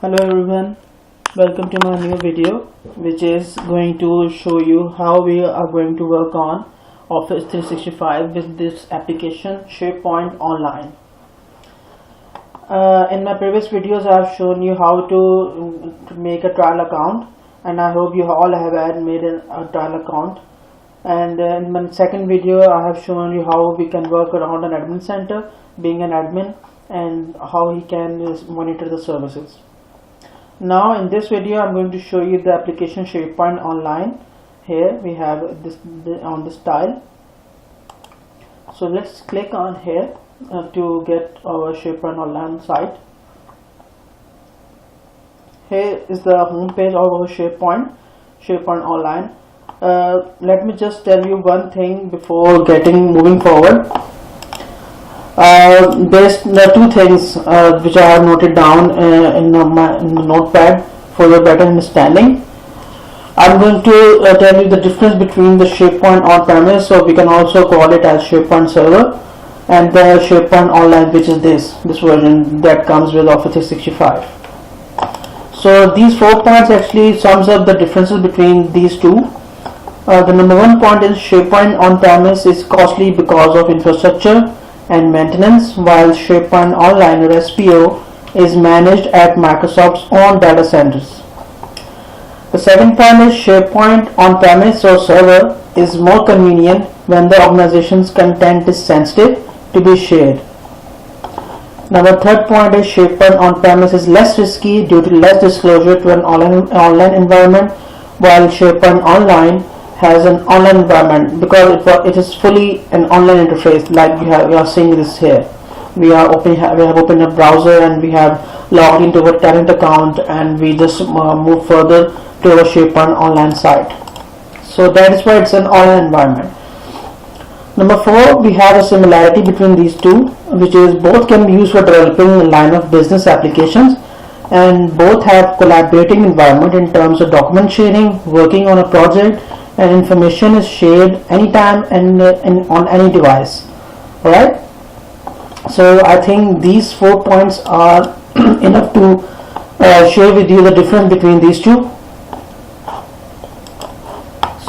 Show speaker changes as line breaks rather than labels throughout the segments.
Hello everyone, welcome to my new video which is going to show you how we are going to work on Office 365 with this application SharePoint Online. In my previous videos I have shown you how to make a trial account, and I hope you all have made a trial account. And in my second video I have shown you how we can work around an admin center, being an admin, and how he can monitor the services. Now in this video I'm going to show you the application SharePoint Online. Here we have this on this tile. So let's click on here to get our SharePoint Online site. Here is the home page of our SharePoint Online. Let me just tell you one thing before moving forward. There are two things which I have noted down in the notepad for your better understanding. I'm going to tell you the difference between the SharePoint on-premise, so we can also call it as SharePoint server, and the SharePoint Online, which is this version that comes with Office 365. So these 4 points actually sums up the differences between these two. The number one point is SharePoint on-premise is costly because of infrastructure and maintenance, while SharePoint Online or SPO is managed at Microsoft's own data centers. The second point is SharePoint on-premise or server is more convenient when the organization's content is sensitive to be shared. Now the third point is SharePoint on-premise is less risky due to less disclosure to an online environment, while SharePoint Online has an online environment because it is fully an online interface, like we are seeing this here. We have opened a browser and we have logged into our tenant account, and we just move further to our SharePoint Online site. So that is why it's an online environment. Number 4, we have a similarity between these two, which is both can be used for developing a line of business applications, and both have collaborating environment in terms of document sharing, working on a project, and information is shared anytime and on any device. Alright, so I think these 4 points are enough to share with you the difference between these two.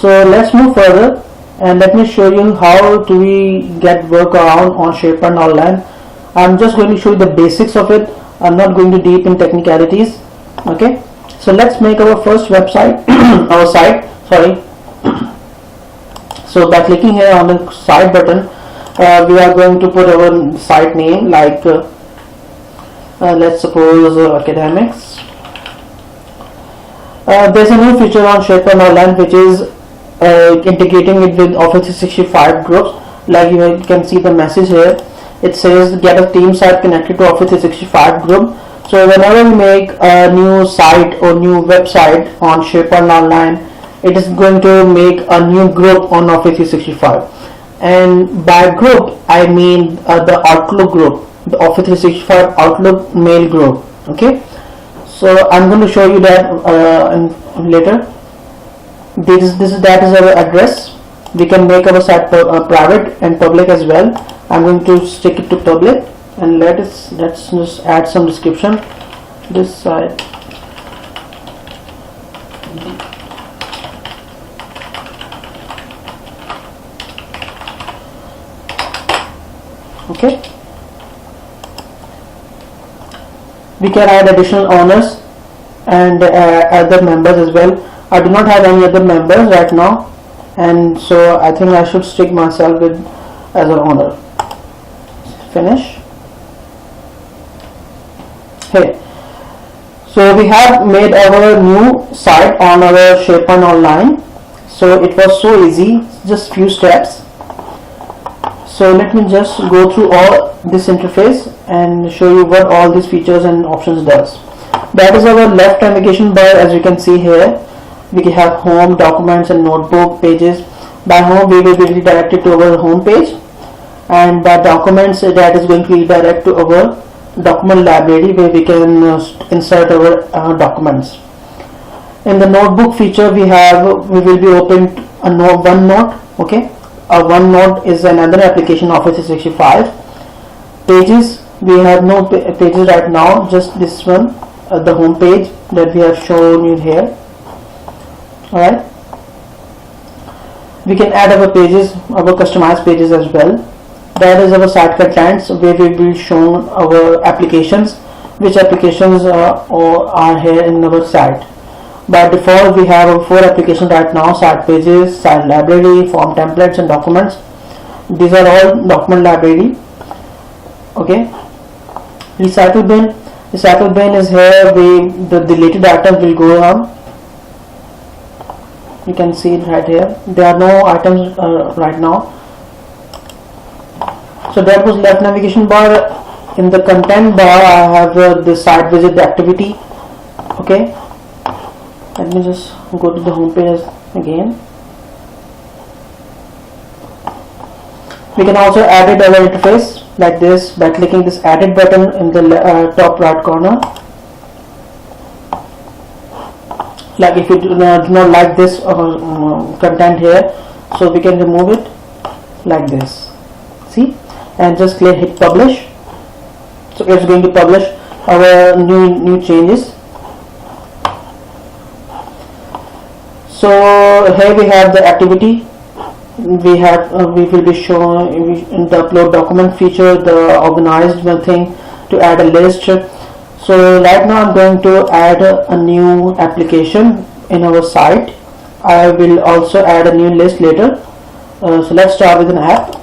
So let's move further and let me show you how do we get work around on SharePoint Online. I'm just going to show you the basics of it. I'm not going to deep in technicalities. Okay, so let's make our first website our site, sorry. So by clicking here on the site button, we are going to put our site name, like let's suppose academics. There's a new feature on SharePoint Online which is integrating it with Office 365 groups. Like you can see the message here, it says get a team site connected to Office 365 group. So whenever we make a new site or new website on SharePoint Online, it is going to make a new group on Office 365, and by group I mean the Outlook group, the Office 365 Outlook mail group. Okay, so I'm going to show you that later. That is our address. We can make our site private and public as well. I'm going to stick it to public, and let's just add some description. This site. Okay, we can add additional owners and other members as well. I do not have any other members right now, and so I think I should stick myself with as an owner. Finish. Hey, so we have made our new site on our SharePoint Online. So it was so easy, just few steps. So let me just go through all this interface and show you what all these features and options does. That is our left navigation bar. As you can see here, we have home, documents, and notebook pages. By home we will be redirected to our home page, and by documents that is going to redirect to our document library where we can insert our documents. In the notebook feature we will be open a OneNote. Okay, OneNote is another application of Office 365. Pages, we have no pages right now, just this one. the home page that we have shown you here. Alright, we can add our pages, our customized pages as well. That is our site contents, where we will show our applications, which applications are here in our site. By default, we have 4 applications right now: site pages, site library, form templates, and documents. These are all document library. Okay, recycle bin. Recycle bin is here. The deleted items will go on. You can see it right here. There are no items right now. So that was left navigation bar. In the content bar, I have the site visit activity. Okay, let me just go to the home page again. We can also edit our interface like this by clicking this edit button in the top right corner. Like if you do not like this content here, so we can remove it like this. See, and just hit publish. So it's going to publish our new changes. So here we have the activity. We will be showing in the upload document feature the organized thing to add a list. So right now I'm going to add a new application in our site. I will also add a new list later. So let's start with an app.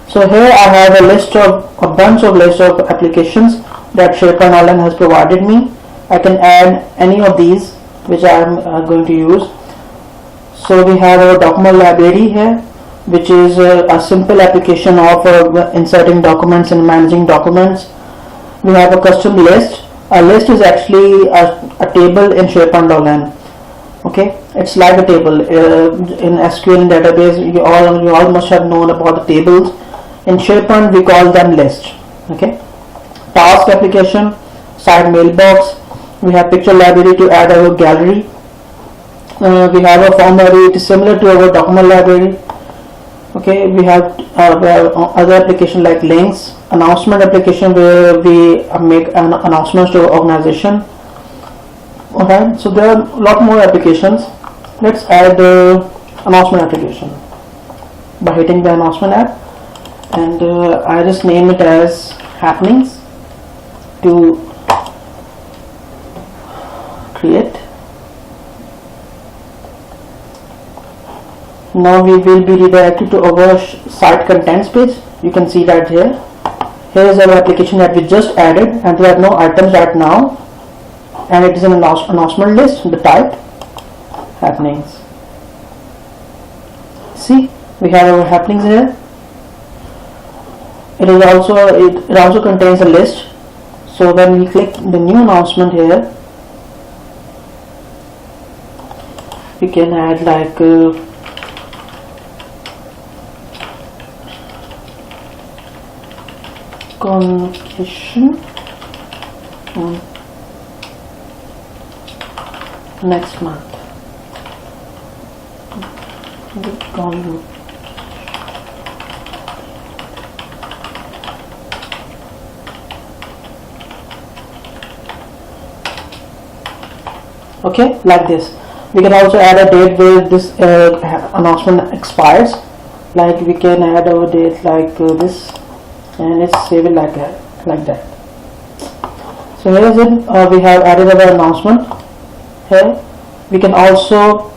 So here I have a bunch of list of applications that SharePoint Online has provided me. I can add any of these which I am going to use. So we have our document library here, which is a simple application of inserting documents and managing documents. We have a custom list. A list is actually a table in SharePoint Online. Okay, it's like a table in SQL database. You all must have known about the tables. In SharePoint we call them list. Okay, task application, site mailbox. We have picture library to add our gallery. We have a form library. It is similar to our document library. Okay, we have other application like links, announcement application where we make announcements to our organization. Okay, so there are a lot more applications. Let's add the announcement application by hitting the announcement app, and I just name it as happenings to create. Now we will be redirected to our site contents page. You can see that here. Here is our application that we just added, and there are no items right now, and it is an announcement list. The type happenings. See, we have our happenings here. It also contains a list. So when we click the new announcement here, we can add like convocation next month. Okay, like this. We can also add a date where this announcement expires. Like we can add our date like this, and let's save it like that. So here is it. We have added our announcement here. We can also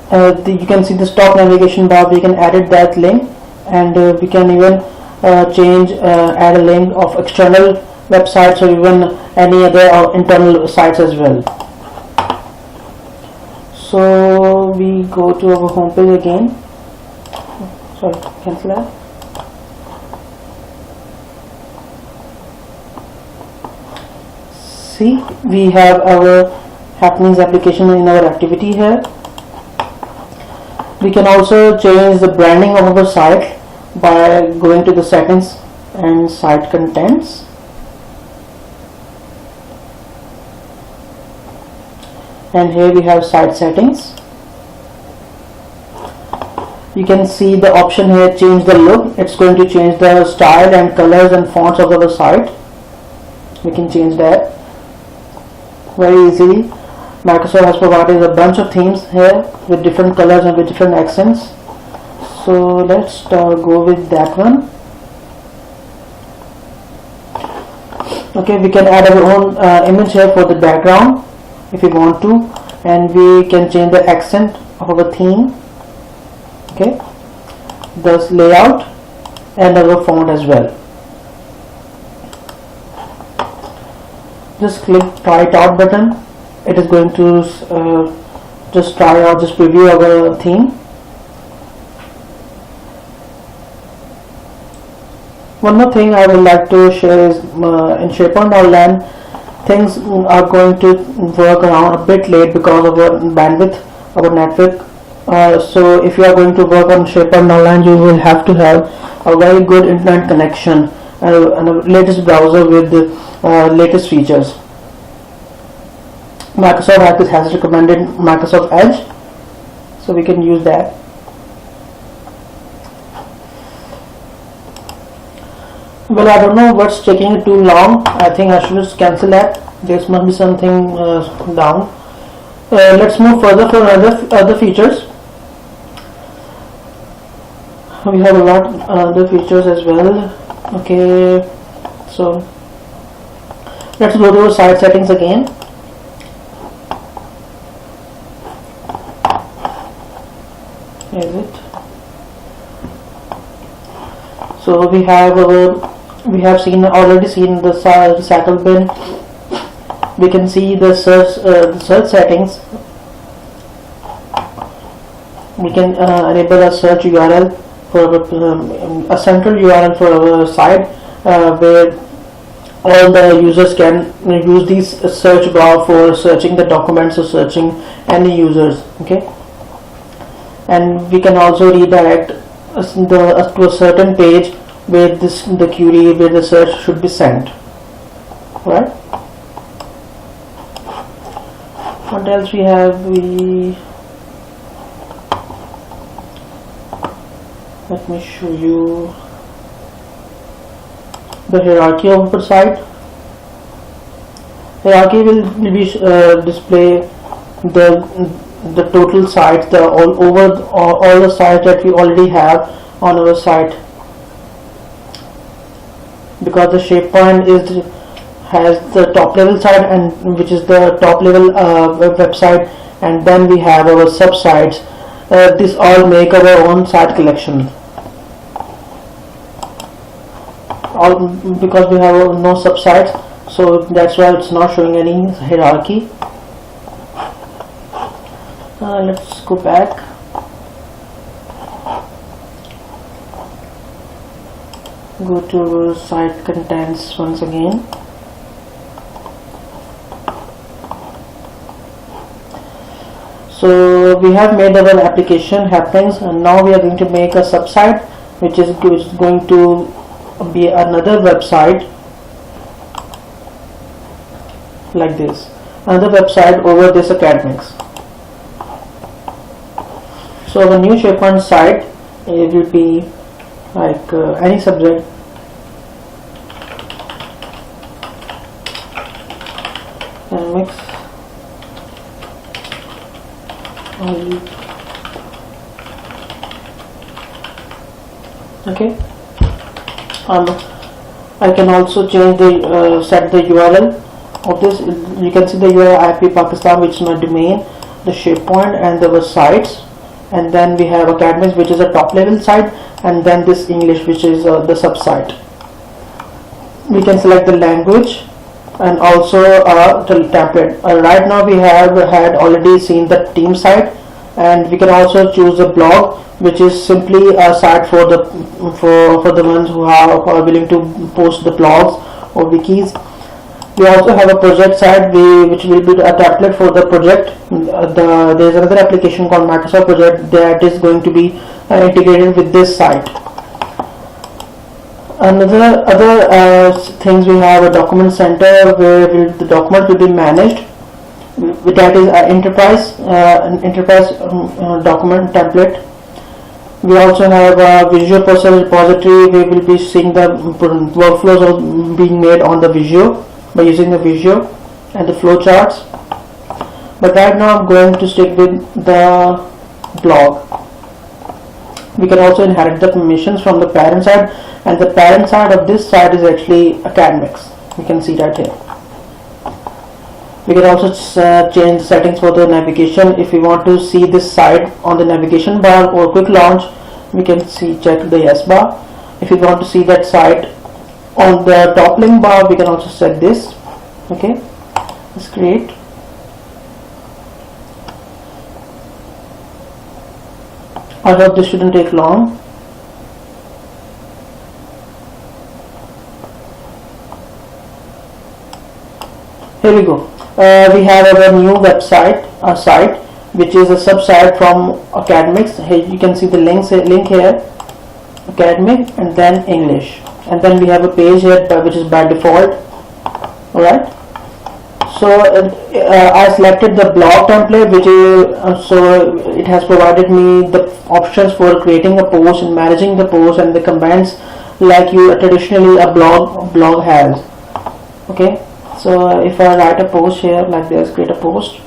you can see the top navigation bar. We can edit that link, and we can even add a link of external websites or even any other internal sites as well. So we go to our home page again. Sorry, cancel that. See, we have our happenings application in our activity here. We can also change the branding of our site by going to the settings and site contents. And here we have site settings. You can see the option here, change the look. It's going to change the style and colors and fonts of our site. we can change that very easily. Microsoft has provided a bunch of themes here with different colors and with different accents. So let's go with that one. Okay, we can add our own image here for the background if we want to, and we can change the accent of our theme. Okay, this layout and our font as well. Just click try it out button. It is going to just try out, just preview our theme. One more thing I would like to share is in SharePoint Online, things are going to work around a bit late because of our bandwidth, our network. So if you are going to work on SharePoint Online, you will have to have a very good internet connection and a latest browser with the latest features. Microsoft has recommended Microsoft Edge, so we can use that. Well, I don't know what's taking it too long. I think I should just cancel that. There must be something down. Let's move further for other features. We have a lot of other features as well. Okay, so let's go to site settings again. Is it? So we have already seen the cycle bin. We can see the search settings. We can enable a search URL for a central URL for our site where all the users can use this search bar for searching the documents or searching any users. Okay, and we can also redirect to a certain page where the query, where the search should be sent. Right? What else we have? Let me show you the hierarchy of the site. Hierarchy will be display the total sites, all the sites that we already have on our site, because the SharePoint has the top level site, and which is the top level website, and then we have our sub sites. This all make our own site collection. Because we have no sub sites, so that's why it's not showing any hierarchy. Let's go back. Go to site contents once again. So we have made our application happenings, and now we are going to make a subsite, which is going to be another website like this, another website over this academics. So the new SharePoint site, it will be like any subject. Academics. Okay. I can also change the set the URL of this. You can see the URL IP Pakistan, which is my domain, the SharePoint, and the sites, and then we have academics, which is a top level site, and then this English, which is the sub site. We can select the language and also the template. Right now we have had already seen the team site, and we can also choose a blog, which is simply a site for the ones who are willing to post the blogs or wikis. We also have a project site which will be a template for the project. There's another application called Microsoft Project that is going to be integrated with this site. Other things, we have a document center where the document will be managed. That is an enterprise document template. We also have a Visio process repository. We will be seeing the workflows being made on the Visio by using the visual and the flow charts. But right now I'm going to stick with the blog. We can also inherit the permissions from the parent side, and the parent side of this site is actually academics. You can see that here. We can also change the settings for the navigation. If we want to see this site on the navigation bar or quick launch, we can check the yes bar. If we want to see that site on the top link bar, we can also set this. Okay, let's create. I hope this shouldn't take long. Here we go. We have our new website, site, which is a sub-site from academics. Here you can see the link here, academic, and then English, and then we have a page here which is by default. Alright, so I selected the blog template, which is so it has provided me the options for creating a post and managing the post and the comments like you traditionally a blog has. Okay, so if I write a post here like this, create a post.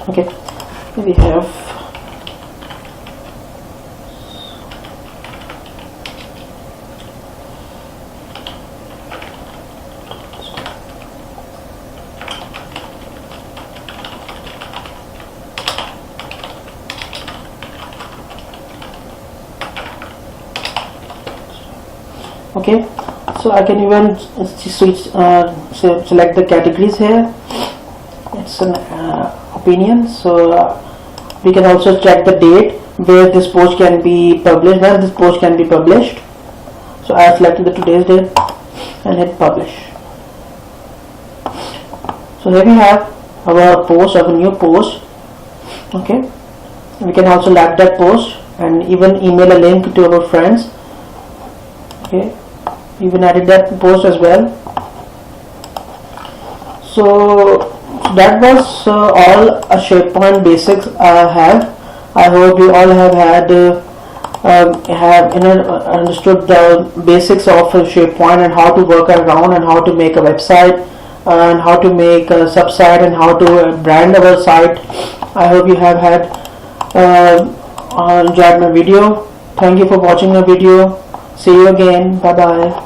Okay, we have okay, so I can even select the categories here. It's an opinion, so we can also check the date where this post can be published, when this post can be published. So I have selected the today's date and hit publish. So here we have our post, our new post. Okay, we can also like that post and even email a link to our friends. Okay, even added that post as well. So that was all a SharePoint basics I have. I hope you all have had understood the basics of SharePoint and how to work around and how to make a website and how to make a sub-site and how to brand our site. I hope you have had enjoyed my video. Thank you for watching my video. See you again. Bye bye.